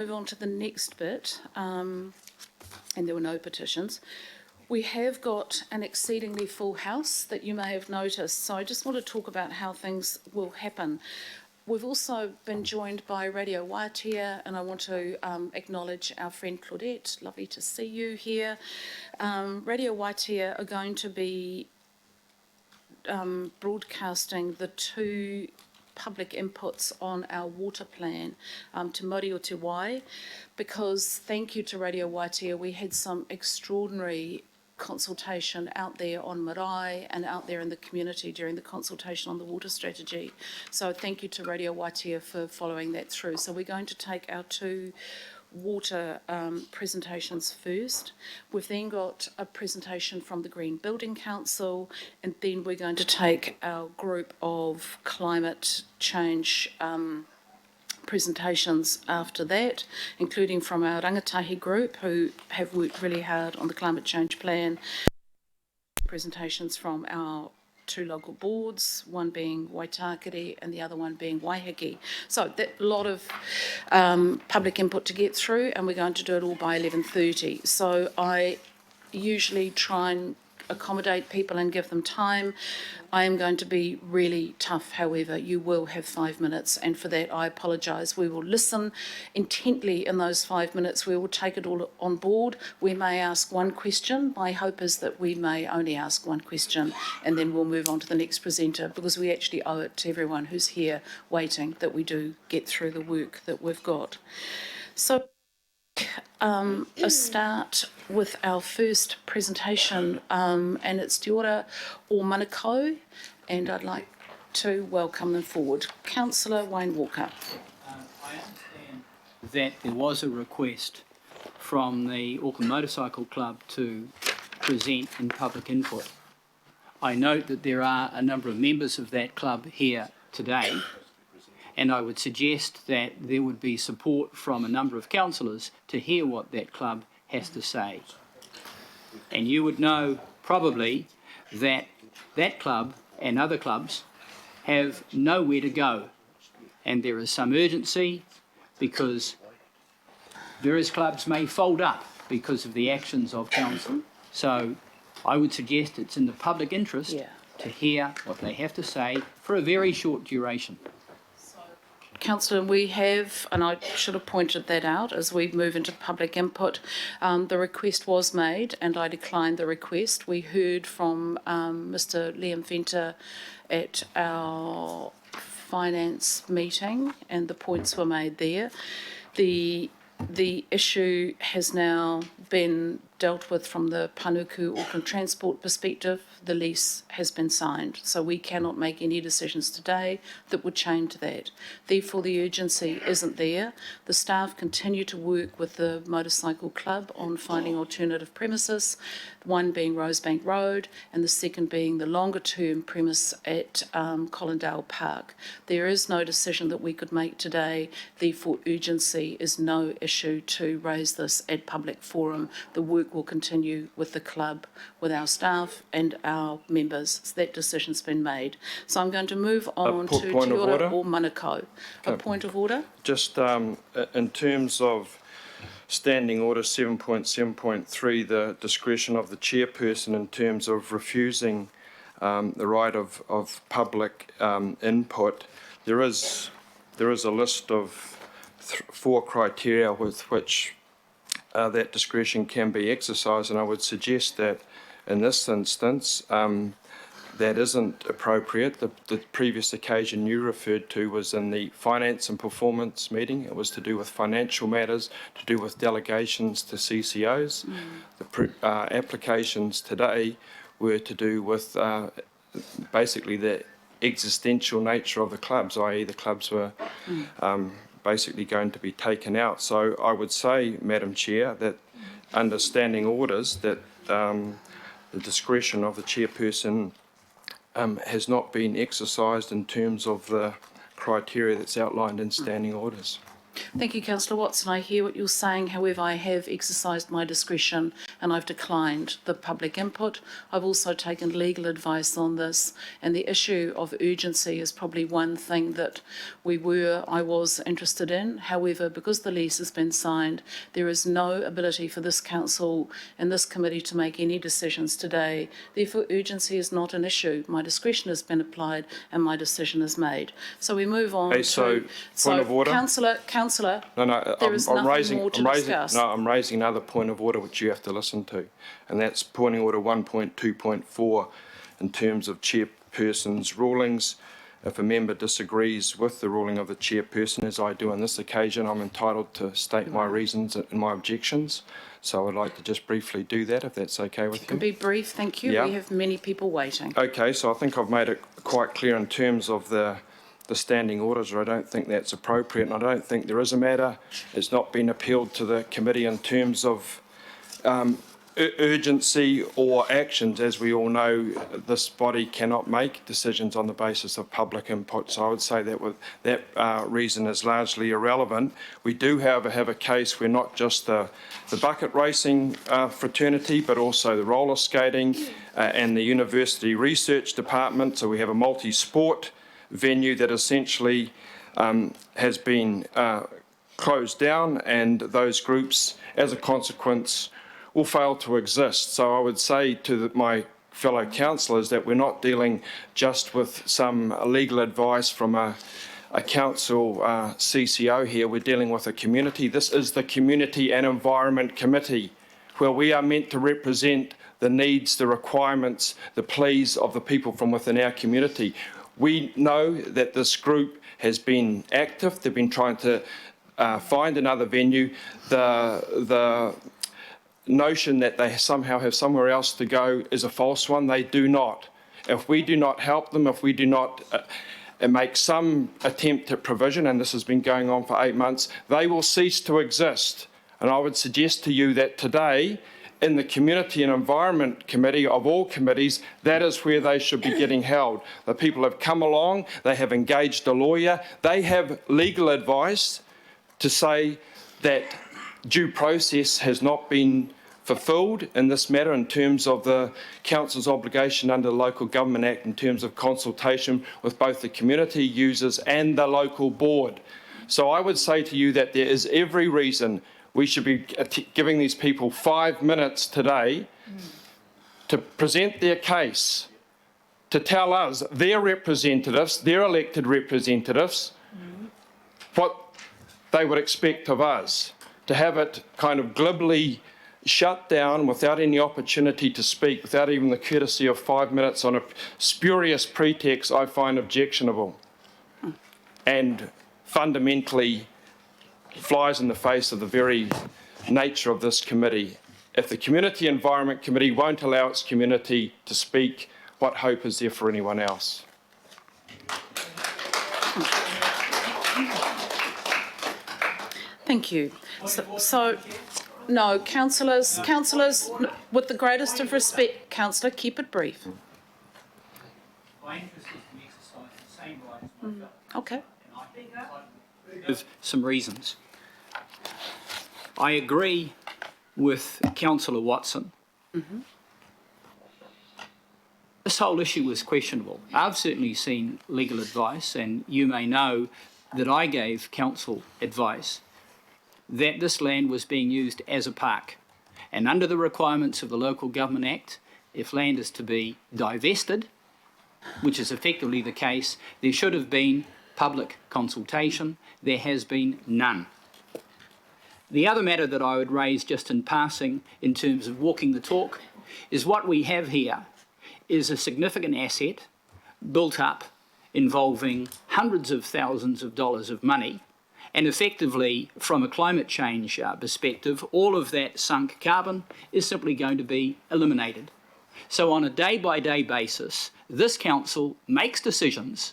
Move on to the next bit, and there were no petitions. We have got an exceedingly full house that you may have noticed, so I just want to talk about how things will happen. We've also been joined by Radio Waitea, and I want to acknowledge our friend Claudette. Lovely to see you here. Radio Waitea are going to be broadcasting the two public inputs on our water plan to Mori o Te Wai, because thank you to Radio Waitea, we had some extraordinary consultation out there on marae and out there in the community during the consultation on the water strategy. So thank you to Radio Waitea for following that through. So we're going to take our two water presentations first. We've then got a presentation from the Green Building Council, and then we're going to take our group of climate change presentations after that, including from our rangatahi group who have worked really hard on the climate change plan. Presentations from our two local boards, one being Waitakere and the other one being Waiheke. So that lot of public input to get through, and we're going to do it all by 11:30. So I usually try and accommodate people and give them time. I am going to be really tough, however. You will have 5 minutes, and for that I apologise. We will listen intently in those 5 minutes. We will take it all on board. We may ask one question. My hope is that we may only ask one question, and then we'll move on to the next presenter, because we actually owe it to everyone who's here waiting that we do get through the work that we've got. So a start with our first presentation, and it's Te Ora o Manukau, and I'd like to welcome them forward. Councillor Wayne Walker. I understand that there was a request from the Auckland Motorcycle Club to present in public input. I note that there are a number of members of that club here today, and I would suggest that there would be support from a number of councillors to hear what that club has to say. And you would know probably that that club and other clubs have nowhere to go. And there is some urgency, because various clubs may fold up because of the actions of council. So I would suggest it's in the public interest to hear what they have to say for a very short duration. Councillor, we have, and I should have pointed that out as we move into public input, the request was made and I declined the request. We heard from Mr Liam Venter at our finance meeting, and the points were made there. The issue has now been dealt with from the Panuku Auckland Transport perspective. The lease has been signed, so we cannot make any decisions today that would change that. Therefore, the urgency isn't there. The staff continue to work with the motorcycle club on finding alternative premises, one being Rosebank Road and the second being the longer term premise at Collindale Park. There is no decision that we could make today, therefore urgency is no issue to raise this at public forum. The work will continue with the club, with our staff and our members. So that decision's been made. So I'm going to move on to Te Ora o Manukau. A point of order? Just in terms of Standing Order 7.7.3, the discretion of the chairperson in terms of refusing the right of public input, there is a list of 4 criteria with which that discretion can be exercised, and I would suggest that in this instance that isn't appropriate. The previous occasion you referred to was in the finance and performance meeting. It was to do with financial matters, to do with delegations to CCOs. The applications today were to do with basically the existential nature of the clubs, i.e. the clubs were basically going to be taken out. So I would say, Madam Chair, that under standing orders that the discretion of the chairperson has not been exercised in terms of the criteria that's outlined in standing orders. Thank you, Councillor Watson. I hear what you're saying. However, I have exercised my discretion and I've declined the public input. I've also taken legal advice on this, and the issue of urgency is probably one thing that I was interested in. However, because the lease has been signed, there is no ability for this council and this committee to make any decisions today. Therefore, urgency is not an issue. My discretion has been applied and my decision is made. So we move on Okay, so point of order. Councillor, No, there is nothing more to discuss. I'm raising another point of order which you have to listen to, and that's pointing order 1.2.4 in terms of chairperson's rulings. If a member disagrees with the ruling of the chairperson, as I do on this occasion, I'm entitled to state my reasons and my objections. So I'd like to just briefly do that, if that's okay with Can you. be brief, thank you. Yeah. We have many people waiting. Okay, so I think I've made it quite clear in terms of the standing orders. I don't think that's appropriate, and I don't think there is a matter. It's not been appealed to the committee in terms of urgency or actions. As we all know, this body cannot make decisions on the basis of public input, so I would say that reason is largely irrelevant. We do, however, have a case where not just the bucket racing fraternity, but also the roller skating and the university research department, so we have a multi-sport venue that essentially has been closed down, and those groups, as a consequence, will fail to exist. So I would say to my fellow councillors that we're not dealing just with some legal advice from a council CCO here. We're dealing with a community. This is the Community and Environment Committee, where we are meant to represent the needs, the requirements, the pleas of the people from within our community. We know that this group has been active. They've been trying to find another venue. The notion that they somehow have somewhere else to go is a false one. They do not. If we do not help them, if we do not make some attempt at provision, and this has been going on for 8 months, they will cease to exist. And I would suggest to you that today, in the Community and Environment Committee of all committees, that is where they should be getting held. The people have come along, they have engaged a lawyer, they have legal advice to say that due process has not been fulfilled in this matter in terms of the council's obligation under the Local Government Act in terms of consultation with both the community users and the local board. So I would say to you that there is every reason we should be giving these people 5 minutes today to present their case, to tell us, their representatives, their elected representatives, what they would expect of us. To have it kind of glibly shut down without any opportunity to speak, without even the courtesy of 5 minutes on a spurious pretext, I find objectionable and fundamentally flies in the face of the very nature of this committee. If the Community Environment Committee won't allow its community to speak, what hope is there for anyone else? Thank you. No, councillors, with the greatest of respect, councillor, keep it brief. My interest is to exercise the same rights as myself. Okay. With some reasons. I agree with Councillor Watson. This whole issue was questionable. I've certainly seen legal advice, and you may know that I gave council advice that this land was being used as a park. And under the requirements of the Local Government Act, if land is to be divested, which is effectively the case, there should have been public consultation. There has been none. The other matter that I would raise just in passing in terms of walking the talk is what we have here is a significant asset built up involving hundreds of thousands of dollars of money, and effectively from a climate change perspective, all of that sunk carbon is simply going to be eliminated. So on a day-by-day basis, this council makes decisions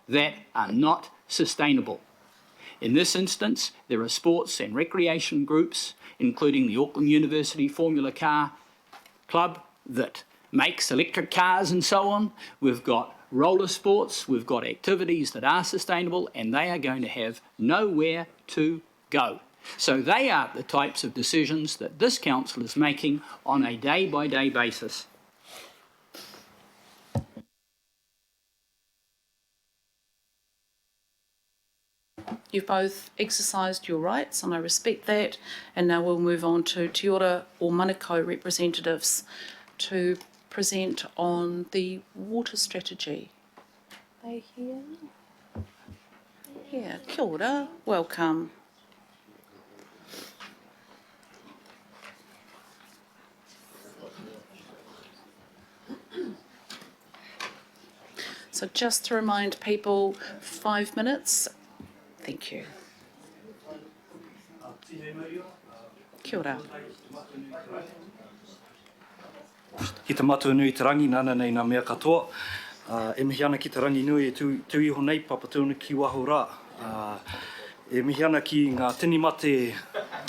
that are not sustainable. In this instance, there are sports and recreation groups, including the Auckland University Formula Car Club that makes electric cars and so on. We've got roller sports, we've got activities that are sustainable, and they are going to have nowhere to go. So they are the types of decisions that this council is making on a day-by-day basis. You've both exercised your rights, and I respect that. And now we'll move on to Te Ora o Manukau representatives to present on the water strategy. Are they here? Yeah, kia ora, welcome. So just to remind people, 5 minutes. Thank you. Kia ora. Ki te matua nui te rangi nana nei nā mea katoa. E mihi ana ki te rangi nui e tu iho nei papatūna ki waho rā. E mihi ana ki ngā tini mate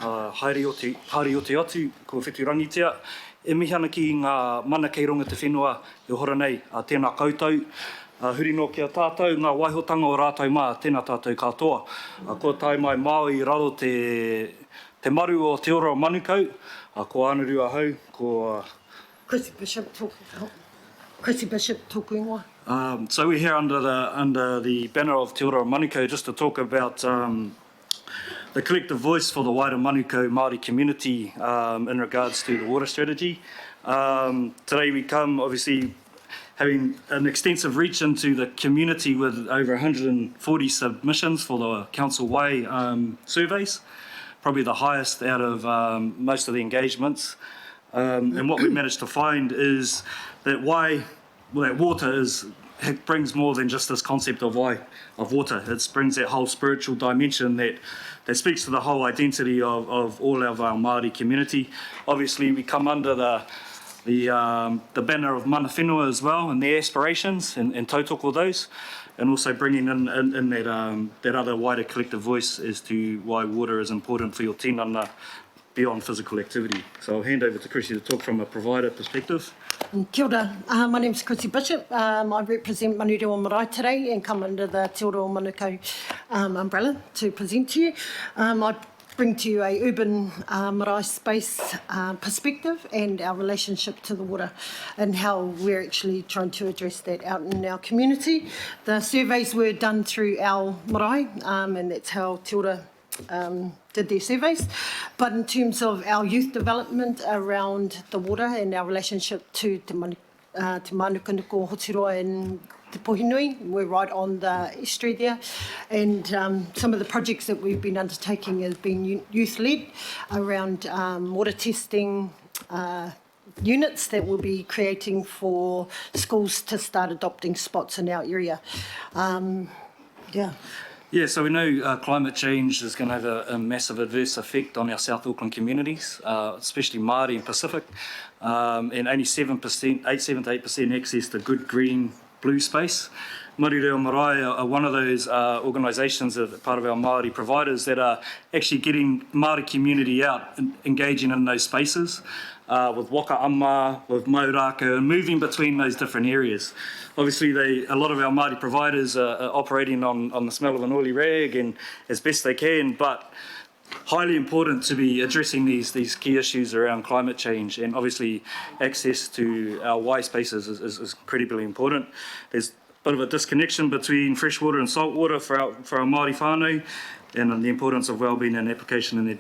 haere o te atu, ko whetu rangitia. E mihi ana ki ngā mana kei runga te whenua e hora nei tēnā koutou. Huri no kia tātou, ngā waihotanga o rātou mā, tēnā tātou katoa. Ko tai mai Māui raro te maru o Te Ora o Manukau. Ko Anurua hau, ko... Chrissy Bishop tōku ingoa. So we're here under the banner of Te Ora o Manukau just to talk about the collective voice for the wider Manukau Māori community in regards to the water strategy. Today we come obviously having an extensive reach into the community with over 140 submissions for the Council Way surveys, probably the highest out of most of the engagements. And what we managed to find is that water brings more than just this concept of water. It brings that whole spiritual dimension that speaks to the whole identity of all of our Māori community. Obviously, we come under the banner of mana whenua as well, and their aspirations, and tautoko those, and also bringing in that other wider collective voice as to why water is important for your tinana beyond physical activity. So I'll hand over to Chrissy to talk from a provider perspective. Kia ora, my name's Chrissy Bishop. I represent Manurua Marae today and come under the Te Ora o Manukau umbrella to present to you. I bring to you a urban marae space perspective and our relationship to the water and how we're actually trying to address that out in our community. The surveys were done through our marae and that's how Te Ora did their surveys. But in terms of our youth development around the water and our relationship to Te Manuka Hotiroa and Te Pohinui, we're right on the estuary there. And some of the projects that we've been undertaking has been youth-led around water testing units that we'll be creating for schools to start adopting spots in our area. Yeah, so we know climate change is going to have a massive adverse effect on our South Auckland communities, especially Māori and Pacific, and only 7% to 8% access to good green blue space. Māori Reo Marae are one of those organisations, part of our Māori providers, that are actually getting Māori community out, engaging in those spaces, with waka amma, with mauraka, and moving between those different areas. Obviously, a lot of our Māori providers are operating on the smell of an oily rag and as best they can, but highly important to be addressing these key issues around climate change, and obviously access to our Y spaces is incredibly important. There's a bit of a disconnection between freshwater and saltwater for our Māori whānau, and the importance of wellbeing and application in their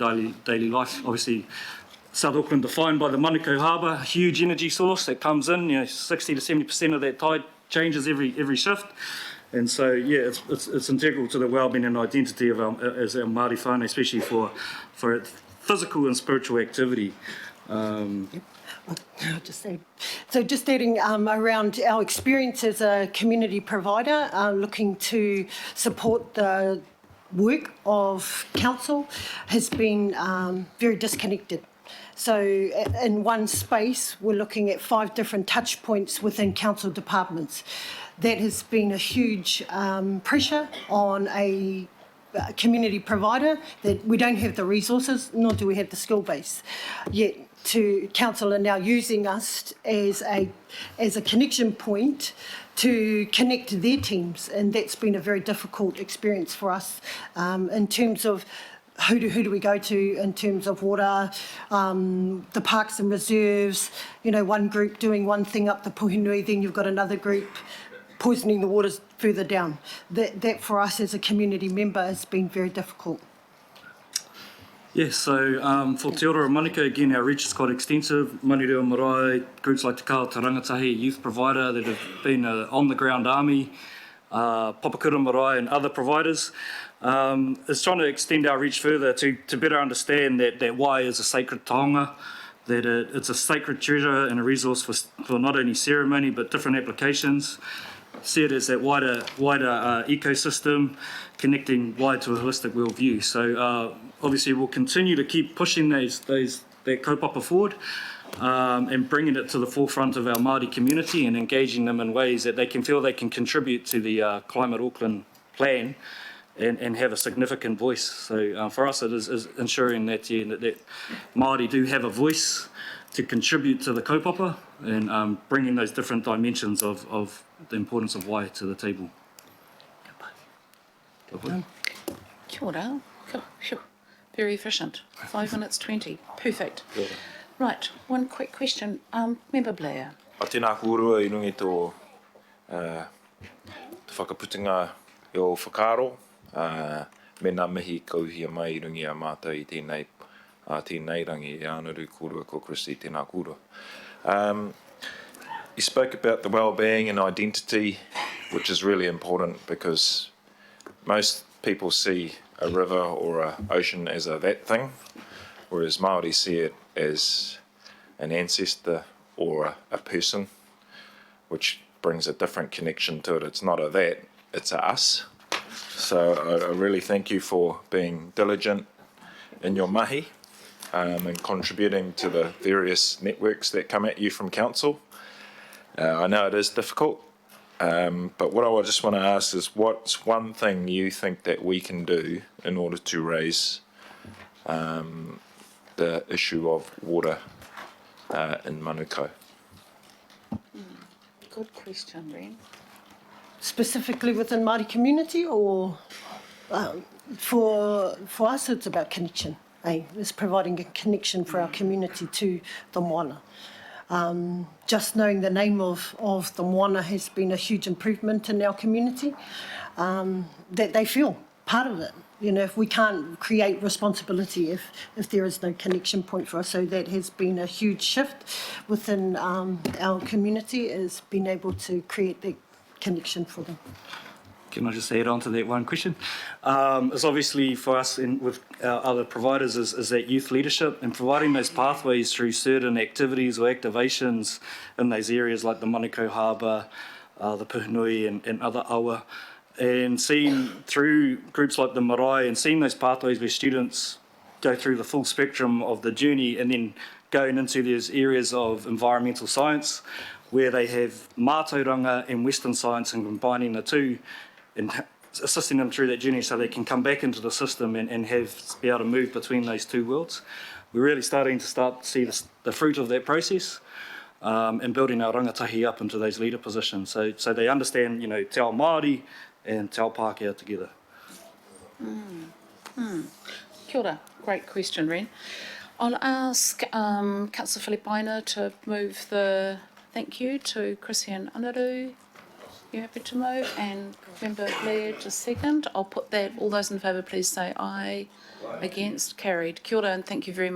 daily life. Obviously, South Auckland defined by the Manukau Harbour, a huge energy source that comes in, 60 to 70% of that tide changes every shift. And so, yeah, it's integral to the wellbeing and identity of as our Māori whānau, especially for physical and spiritual activity. Just adding around our experience as a community provider, looking to support the work of council has been very disconnected. So in one space, we're looking at 5 different touch points within council departments. That has been a huge pressure on a community provider that we don't have the resources, nor do we have the skill base. Yet council are now using us as a connection point to connect their teams, and that's been a very difficult experience for us in terms of who do we go to in terms of water, the parks and reserves, one group doing one thing up the Puhinui, then you've got another group poisoning the waters further down. That for us as a community member has been very difficult. Yes, so for Te Ora o Manukau, again, our reach is quite extensive. Manureo Marae, groups like Te Kao Te Rangatahi, a youth provider that have been an on-the-ground army, Papakura Marae and other providers, is trying to extend our reach further to better understand that wai is a sacred taonga, that it's a sacred treasure and a resource for not only ceremony but different applications. See it as that wider ecosystem, connecting wai to a holistic worldview. So obviously we'll continue to keep pushing that kaupapa forward and bringing it to the forefront of our Māori community and engaging them in ways that they can feel they can contribute to the Climate Auckland plan and have a significant voice. So for us it is ensuring that Māori do have a voice to contribute to the kaupapa and bringing those different dimensions of the importance of wai to the table. Kia ora. Phew. Very efficient. 5 minutes 20. Perfect. Right, one quick question. Member Blair. A tēnā kōrua I rungi tō whakaputinga I o whakaro, me nā mihi kauhia mai I rungi a mātou I tēnei rangi e anaru kōrua ko Chrissy tēnā kōrua. You spoke about the well-being and identity, which is really important because most people see a river or an ocean as a that thing, whereas Māori see it as an ancestor or a person, which brings a different connection to it. It's not a that, it's a us. So I really thank you for being diligent in your mahi and contributing to the various networks that come at you from council. I know it is difficult, but what I just want to ask is what's one thing you think that we can do in order to raise the issue of water in Manukau? Good question, Ren. Specifically within Māori community, or for us it's about connection. It's providing a connection for our community to the moana. Just knowing the name of the moana has been a huge improvement in our community, that they feel part of it. If we can't create responsibility if there is no connection point for us. So that has been a huge shift within our community, is being able to create that connection for them. Can I just add on to that one question? It's obviously for us with our other providers is that youth leadership and providing those pathways through certain activities or activations in those areas like the Manukau Harbour, the Puhinui and other awa, and seeing through groups like the Marae and seeing those pathways where students go through the full spectrum of the journey and then going into those areas of environmental science where they have mātauranga and Western science and combining the two and assisting them through that journey so they can come back into the system and be able to move between those two worlds. We're really starting to see the fruit of that process and building our rangatahi up into those leader positions. So they understand, Te Ao Māori and Te Ao Pākehā together. Kia ora. Great question, Ren. I'll ask Councillor Filipaina to move the thank you to Christian Anaru. You happy to move? And Member Blair to second. I'll put that. All those in favour, please say aye. Against? Carried. Kia ora and thank you very much.